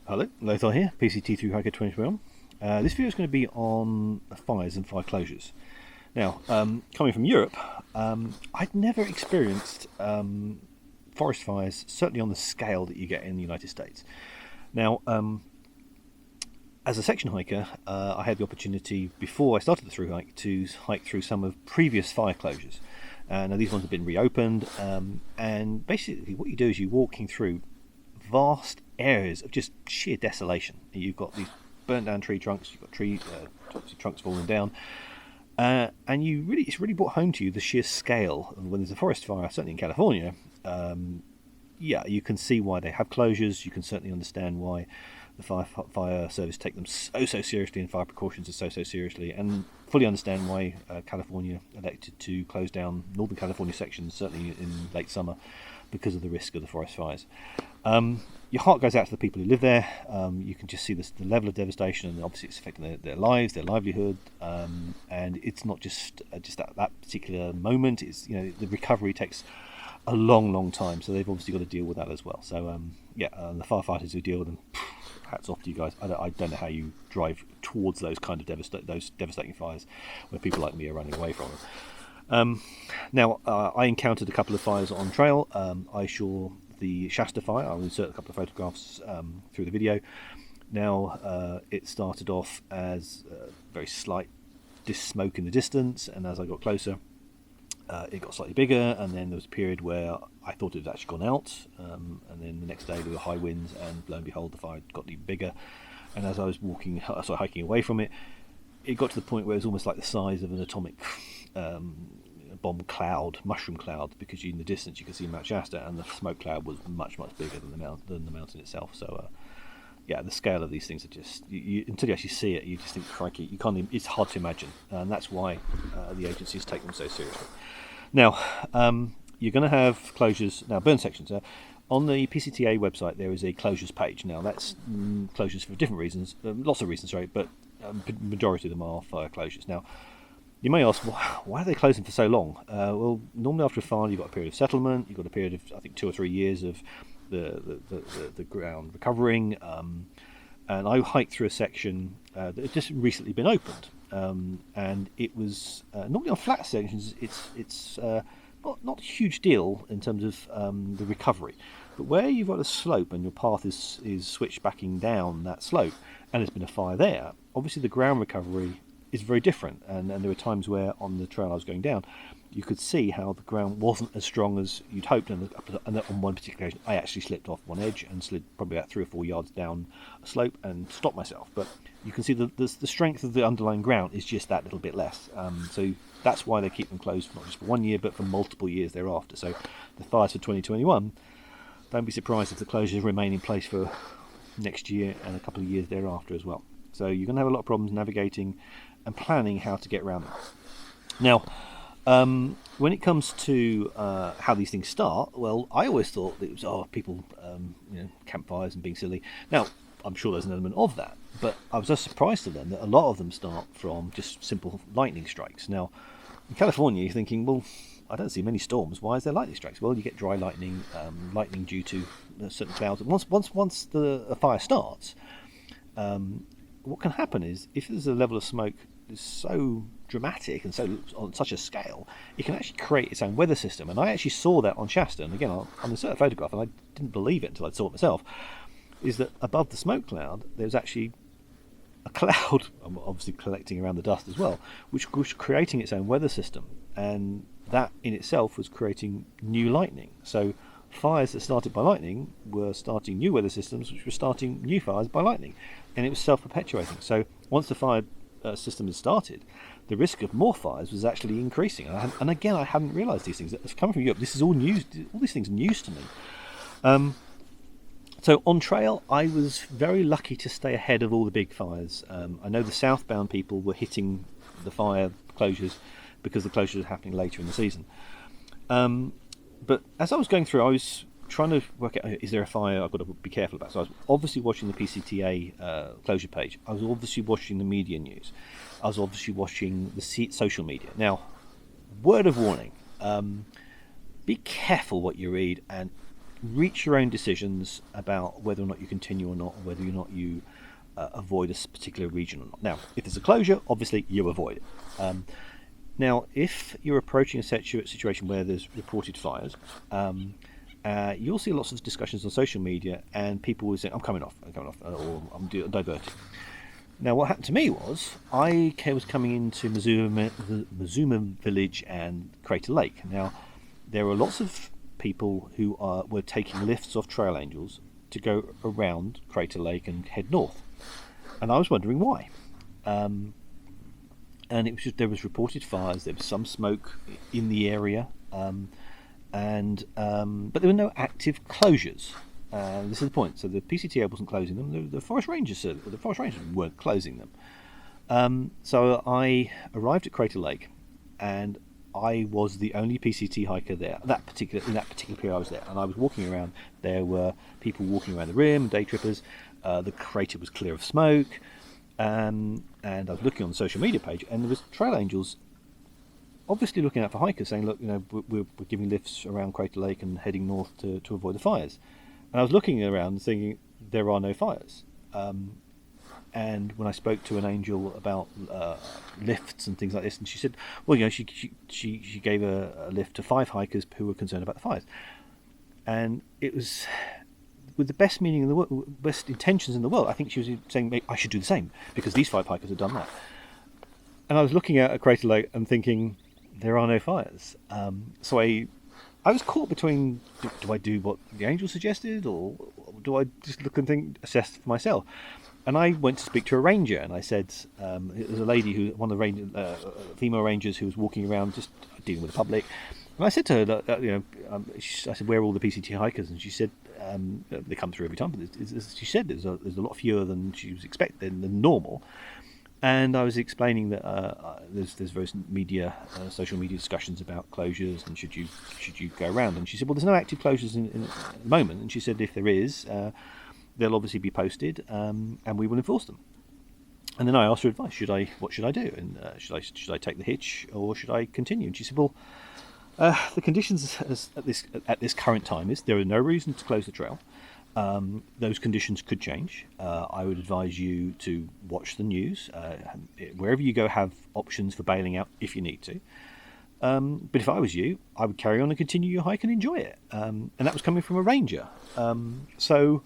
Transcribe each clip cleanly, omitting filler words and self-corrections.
Hello, Lothar here, PCT through Hiker 2021. This video is going to be on fires and fire closures. Now, coming from Europe, I'd never experienced forest fires, certainly on the scale that you get in the United States. Now, as a section hiker, I had the opportunity, before I started the through hike, to hike through some of previous fire closures. Now these ones have been reopened, and basically what you do is you're walking through vast areas of just sheer desolation. You've got these burnt down tree trunks, you've got trunks falling down, and it's really brought home to you the sheer scale of when there's a forest fire, certainly in California. You can see why they have closures. You can certainly understand why the fire service take them so seriously, and fire precautions are so seriously, and fully understand why California elected to close down Northern California sections, certainly in late summer, because of the risk of the forest fires. Your heart goes out to the people who live there. You can just see the level of devastation, and obviously it's affecting their lives, their livelihood, and it's not just that particular moment. It's, the recovery takes a long time, so they've obviously got to deal with that as well. So the firefighters who deal with them, hats off to you guys. I don't know how you drive towards those kind of devastating fires where people like me are running away from them. I encountered a couple of fires on trail. I saw the Shasta fire. I'll insert a couple of photographs through the video. Now, it started off as very slight smoke in the distance, and as I got closer, it got slightly bigger, and then there was a period where I thought it had actually gone out, and then the next day there were high winds, and lo and behold, the fire got even bigger. And as I was hiking away from it, it got to the point where it was almost like the size of an atomic bomb cloud, mushroom cloud, because in the distance you could see Mount Shasta, and the smoke cloud was much bigger than the mountain itself. So the scale of these things are just, until you actually see it, you just think, crikey, you can't even, it's hard to imagine, and that's why the agencies take them so seriously. Now, you're going to have closures. Now, burn sections. On the PCTA website, there is a closures page. Now, that's closures for different reasons, lots of reasons, but majority of them are fire closures. Now, you may ask, why are they closing for so long? Well, normally after a fire, you've got a period of settlement. You've got a period of, I think, 2 or 3 years of the ground recovering. And I hiked through a section that had just recently been opened. And it was normally on flat sections. It's not a huge deal in terms of the recovery, but where you've got a slope and your path is switched backing down that slope, and there's been a fire there, obviously the ground recovery is very different. And there were times where on the trail I was going down, you could see how the ground wasn't as strong as you'd hoped, and on one particular occasion I actually slipped off one edge and slid probably about 3 or 4 yards down a slope and stopped myself. But you can see the strength of the underlying ground is just that little bit less. So that's why they keep them closed, not just for 1 year, but for multiple years thereafter. So the fires for 2021, don't be surprised if the closures remain in place for next year and a couple of years thereafter as well. So you're going to have a lot of problems navigating and planning how to get around them. Now, when it comes to how these things start, well, I always thought that it was people, campfires and being silly. Now, I'm sure there's an element of that, but I was just surprised to learn that a lot of them start from just simple lightning strikes. Now, in California, you're thinking, well, I don't see many storms. Why is there lightning strikes? Well, you get dry lightning, lightning due to certain clouds. And once the fire starts, what can happen is, if there's a level of smoke that's so dramatic and so on such a scale, it can actually create its own weather system. And I actually saw that on Shasta. And again, I'll insert a photograph, and I didn't believe it until I saw it myself. Is that above the smoke cloud, there's actually a cloud, obviously collecting around the dust as well, which was creating its own weather system, and that in itself was creating new lightning. So fires that started by lightning were starting new weather systems, which were starting new fires by lightning, and it was self-perpetuating. So once the fire system is started, the risk of more fires was actually increasing. And again, I hadn't realised these things. It's coming from Europe. This is all news. All these things are news to me. So on trail, I was very lucky to stay ahead of all the big fires. I know the southbound people were hitting the fire closures because the closures are happening later in the season. But as I was going through, I was trying to work out, is there a fire I've got to be careful about? So I was obviously watching the PCTA closure page. I was obviously watching the media news. I was obviously watching the social media. Now, word of warning, be careful what you read, and reach your own decisions about whether or not you continue or not, or whether or not you avoid a particular region or not. Now, if there's a closure, obviously you avoid it. Now, if you're approaching a situation where there's reported fires, you'll see lots of discussions on social media, and people will say, I'm coming off, or I'm diverting. Now, what happened to me was, I was coming into Mazuma Village and Crater Lake. Now, there are lots of people who were taking lifts off trail angels to go around Crater Lake and head north. And I was wondering why. And it was just, there was reported fires, there was some smoke in the area, but there were no active closures. This is the point. So the PCTA wasn't closing them. The Forest Rangers weren't closing them. So I arrived at Crater Lake, and I was the only PCT hiker there. In that particular period, I was there, and I was walking around. There were people walking around the rim, day trippers. The crater was clear of smoke, and I was looking on the social media page, and there was trail angels, obviously looking out for hikers, saying, "Look, we're giving lifts around Crater Lake and heading north to avoid the fires." And I was looking around and thinking, there are no fires. And when I spoke to an angel about lifts and things like this, and she said, well, she gave a lift to 5 hikers who were concerned about the fires. And it was with the best meaning in the world, best intentions in the world. I think she was saying, I should do the same, because these 5 hikers have done that. And I was looking at a Crater Lake and thinking, there are no fires. So I was caught between, do I do what the angel suggested, or do I just look and assess for myself? And I went to speak to a ranger, and I said, there's a lady one of the female rangers who was walking around just dealing with the public. And I said to her, I said, where are all the PCT hikers? And she said, they come through every time. But she said there's a lot fewer than she was expecting, than normal. And I was explaining that there's various social media discussions about closures, and should you go around? And she said, well, there's no active closures at the moment. And she said, if there is, they'll obviously be posted, and we will enforce them. And then I asked her advice. What should I do? And should I take the hitch, or should I continue? And she said, well, the conditions at this current time is there are no reason to close the trail. Those conditions could change. I would advise you to watch the news. Wherever you go, have options for bailing out if you need to. But if I was you, I would carry on and continue your hike and enjoy it. And that was coming from a ranger. So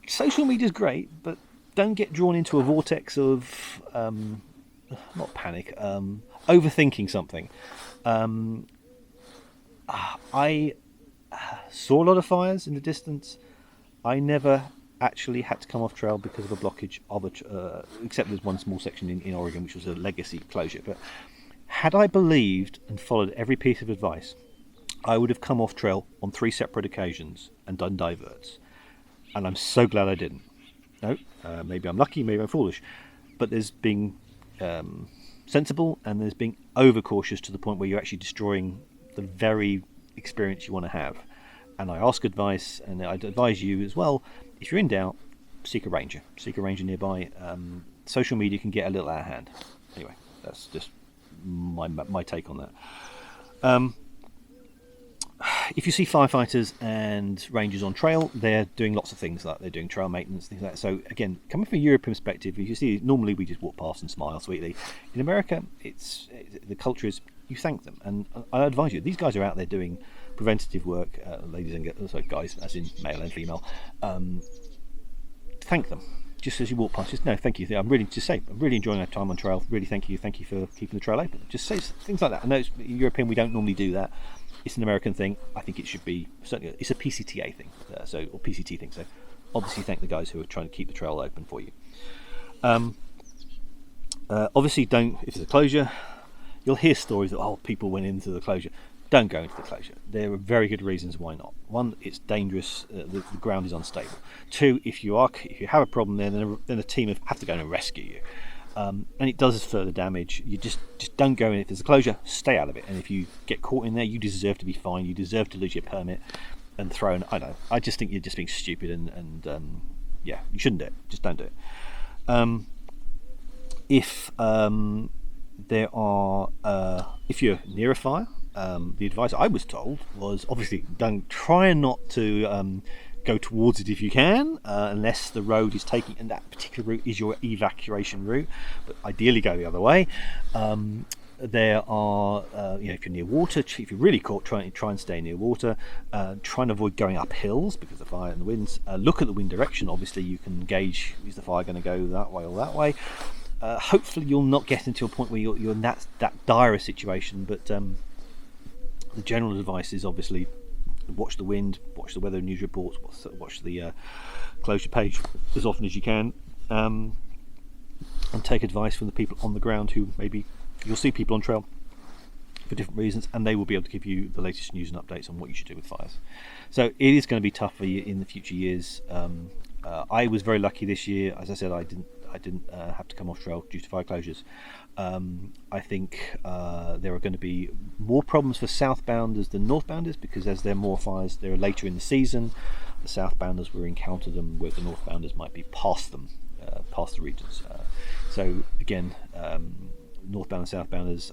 social media is great, but don't get drawn into a vortex of not panic, overthinking something. I saw a lot of fires in the distance. I never actually had to come off trail because of a blockage of except there's one small section in Oregon which was a legacy closure. But had I believed and followed every piece of advice, I would have come off trail on 3 separate occasions and done diverts. And I'm so glad I didn't. No, maybe I'm lucky, maybe I'm foolish, but there's being sensible, and there's being overcautious to the point where you're actually destroying the very experience you want to have. And I ask advice, and I'd advise you as well, if you're in doubt, seek a ranger nearby. Social media can get a little out of hand. Anyway, that's just my take on that. If you see firefighters and rangers on trail, they're doing lots of things, like they're doing trail maintenance, things like that. So again, coming from a European perspective, you see, normally we just walk past and smile sweetly. In America, the culture is you thank them, and I advise you, these guys are out there doing preventative work, ladies and guys, as in male and female. Thank them. Just as you walk past, just no, thank you. I'm really enjoying our time on trail. Really, thank you for keeping the trail open. Just say things like that. I know it's European, we don't normally do that. It's an American thing. I think it should be, certainly it's a PCTA thing, or PCT thing. So obviously thank the guys who are trying to keep the trail open for you. Obviously if there's a closure, you'll hear stories that people went into the closure. Don't go into the closure. There are very good reasons why not. 1, it's dangerous. The ground is unstable. 2, if you have a problem there, then a team have to go and rescue you. And it does further damage. You just don't go in. If there's a closure, stay out of it. And if you get caught in there, you deserve to be fined. You deserve to lose your permit and thrown. I know. I just think you're just being stupid, and you shouldn't do it. Just don't do it. If there are, if you're near a fire, the advice I was told was obviously don't try not to go towards it if you can, unless the road is taking, and that particular route is your evacuation route, but ideally go the other way. There are, if you're near water, if you're really caught, try and stay near water. Try and avoid going up hills because of the fire and the winds. Look at the wind direction. Obviously, you can gauge, is the fire going to go that way or that way. Hopefully, you'll not get into a point where you're in that dire a situation. But the general advice is obviously watch the wind, watch the weather news reports, watch the closure page as often as you can, and take advice from the people on the ground who maybe. You'll see people on trail for different reasons, and they will be able to give you the latest news and updates on what you should do with fires. So it is going to be tough for you in the future years. I was very lucky this year. As I said, I didn't have to come off trail due to fire closures. I think there are going to be more problems for southbounders than northbounders, because as there are more fires, they're later in the season. The southbounders will encounter them where the northbounders might be past them, past the regions. So again. Northbound and southbounders,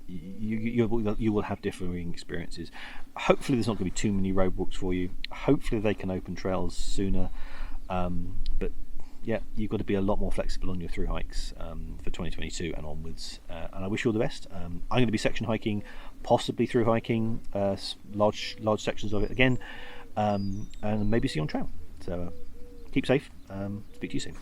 you will have differing experiences. Hopefully there's not going to be too many roadblocks for you. Hopefully they can open trails sooner, but yeah, you've got to be a lot more flexible on your through hikes for 2022 and onwards, and I wish you all the best. I'm going to be section hiking, possibly through hiking large sections of it again, and maybe see you on trail. So keep safe. Speak to you soon.